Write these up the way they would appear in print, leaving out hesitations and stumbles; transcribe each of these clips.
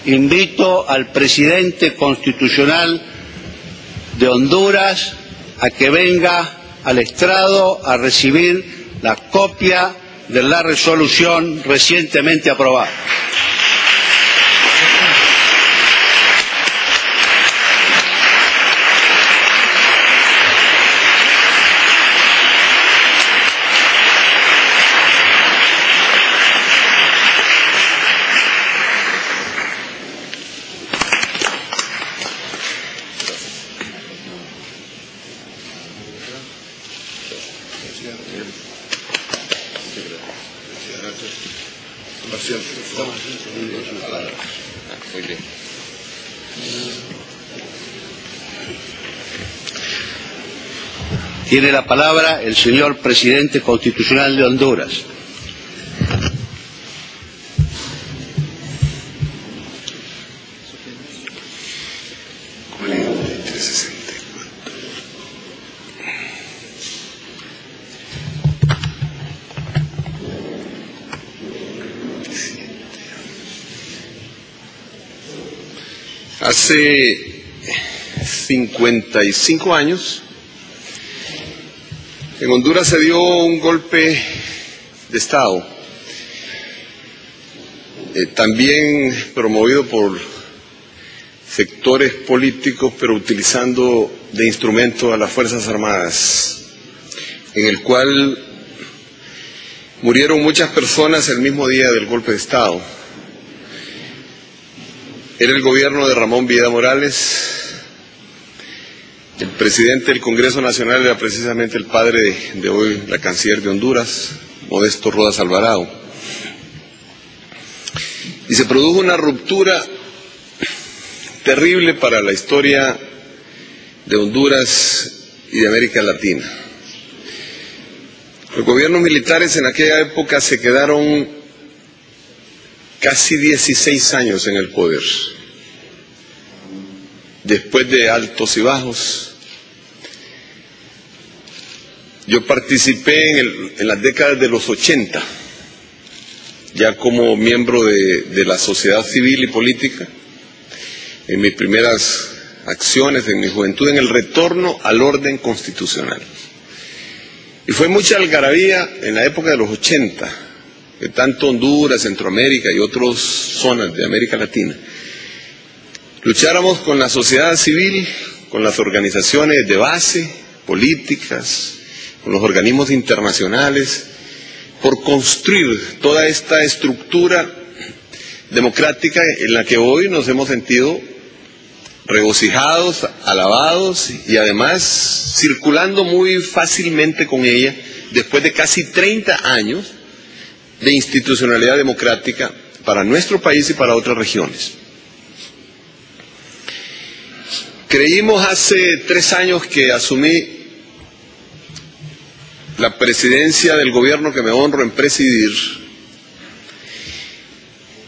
Invito al presidente constitucional de Honduras a que venga al estrado a recibir la copia de la resolución recientemente aprobada. Muy bien. Tiene la palabra el señor presidente constitucional de Honduras. Hace 55 años, en Honduras se dio un golpe de Estado, también promovido por sectores políticos, pero utilizando de instrumento a las Fuerzas Armadas, en el cual murieron muchas personas el mismo día del golpe de Estado. Era el gobierno de Ramón Villeda Morales. El presidente del Congreso Nacional era precisamente el padre de hoy, la canciller de Honduras, Modesto Rodas Alvarado. Y se produjo una ruptura terrible para la historia de Honduras y de América Latina. Los gobiernos militares en aquella época se quedaron casi 16 años en el poder, después de altos y bajos. Yo participé en las décadas de los 80, ya como miembro de la sociedad civil y política, en mis primeras acciones, en mi juventud, en el retorno al orden constitucional. Y fue mucha algarabía en la época de los 80, que tanto Honduras, Centroamérica y otras zonas de América Latina lucháramos con la sociedad civil, con las organizaciones de base, políticas, con los organismos internacionales, por construir toda esta estructura democrática en la que hoy nos hemos sentido regocijados, alabados y además circulando muy fácilmente con ella después de casi 30 años de institucionalidad democrática para nuestro país y para otras regiones. Creímos hace 3 años que asumí la presidencia del gobierno que me honro en presidir,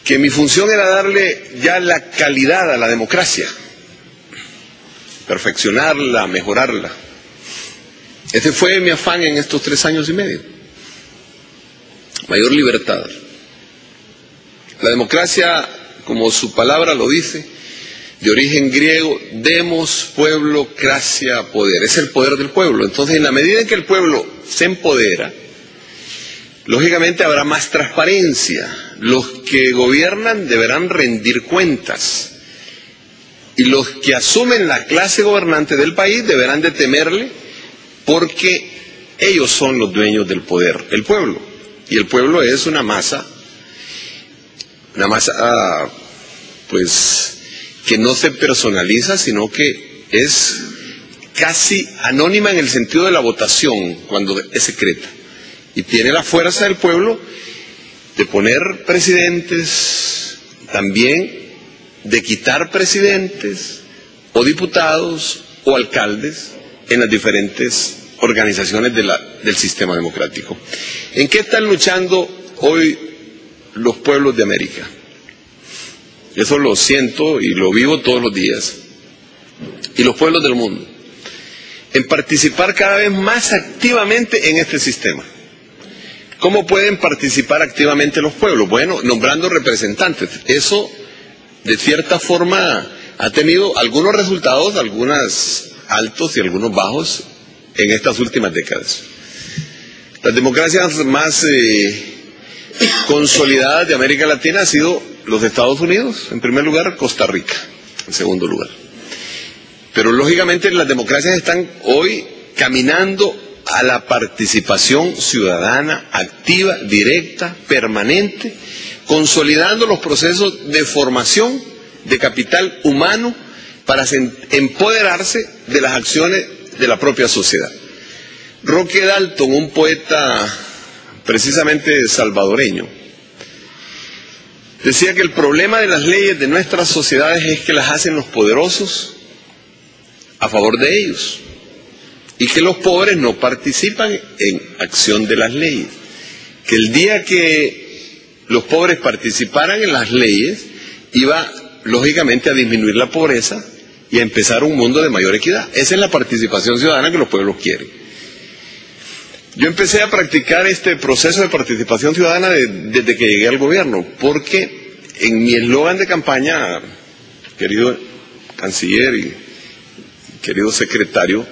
que mi función era darle ya la calidad a la democracia, perfeccionarla, mejorarla. Ese fue mi afán en estos 3 años y medio. Mayor libertad. La democracia, como su palabra lo dice, de origen griego, demos, pueblo, cracia, poder. Es el poder del pueblo. Entonces, en la medida en que el pueblo se empodera, lógicamente habrá más transparencia. Los que gobiernan deberán rendir cuentas. Y los que asumen la clase gobernante del país deberán de temerle, porque ellos son los dueños del poder, el pueblo. Y el pueblo es una masa pues que no se personaliza, sino que es casi anónima en el sentido de la votación, cuando es secreta. Y tiene la fuerza del pueblo de poner presidentes, también de quitar presidentes, o diputados, o alcaldes, en las diferentes organizaciones del sistema democrático. ¿En qué están luchando hoy los pueblos de América? Eso lo siento y lo vivo todos los días. Y los pueblos del mundo. En participar cada vez más activamente en este sistema. ¿Cómo pueden participar activamente los pueblos? Bueno, nombrando representantes. Eso, de cierta forma, ha tenido algunos resultados, algunos altos y algunos bajos en estas últimas décadas. Las democracias más consolidadas de América Latina han sido los Estados Unidos, en primer lugar, Costa Rica, en segundo lugar. Pero lógicamente las democracias están hoy caminando a la participación ciudadana activa, directa, permanente, consolidando los procesos de formación de capital humano para empoderarse de las acciones de la propia sociedad. Roque Dalton, un poeta precisamente salvadoreño, decía que el problema de las leyes de nuestras sociedades es que las hacen los poderosos a favor de ellos y que los pobres no participan en acción de las leyes. Que el día que los pobres participaran en las leyes iba lógicamente a disminuir la pobreza y a empezar un mundo de mayor equidad. Esa es la participación ciudadana que los pueblos quieren. Yo empecé a practicar este proceso de participación ciudadana desde que llegué al gobierno, porque en mi eslogan de campaña, querido canciller y querido secretario,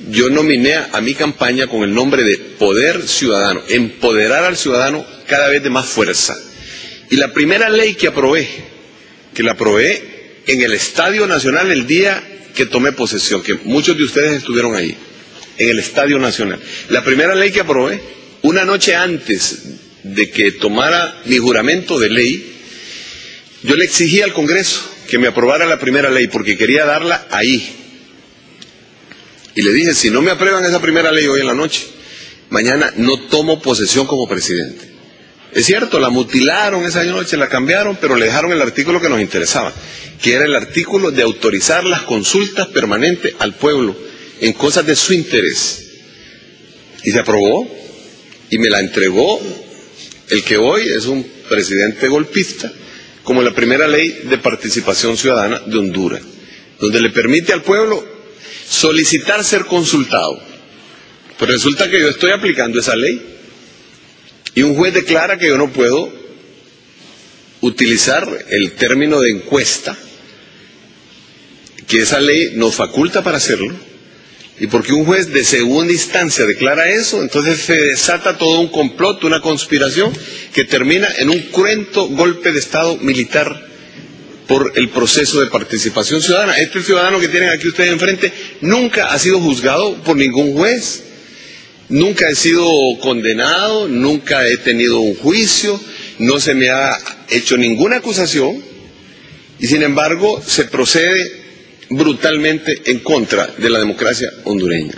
yo nominé a mi campaña con el nombre de Poder Ciudadano, empoderar al ciudadano cada vez de más fuerza. Y la primera ley que aprobé en el Estadio Nacional el día que tomé posesión, que muchos de ustedes estuvieron ahí, en el Estadio Nacional. La primera ley que aprobé, una noche antes de que tomara mi juramento de ley, yo le exigí al Congreso que me aprobara la primera ley porque quería darla ahí. Y le dije, si no me aprueban esa primera ley hoy en la noche, mañana no tomo posesión como presidente. Es cierto, la mutilaron esa noche, la cambiaron, pero le dejaron el artículo que nos interesaba, que era el artículo de autorizar las consultas permanentes al pueblo en cosas de su interés. Y se aprobó, y me la entregó el que hoy es un presidente golpista, como la primera ley de participación ciudadana de Honduras, donde le permite al pueblo solicitar ser consultado. Pero resulta que yo estoy aplicando esa ley y un juez declara que yo no puedo utilizar el término de encuesta, que esa ley nos faculta para hacerlo, y porque un juez de segunda instancia declara eso, entonces se desata todo un complot, una conspiración que termina en un cruento golpe de Estado militar por el proceso de participación ciudadana. Este ciudadano que tienen aquí ustedes enfrente nunca ha sido juzgado por ningún juez, nunca he sido condenado, nunca he tenido un juicio, no se me ha hecho ninguna acusación y sin embargo se procede brutalmente en contra de la democracia hondureña.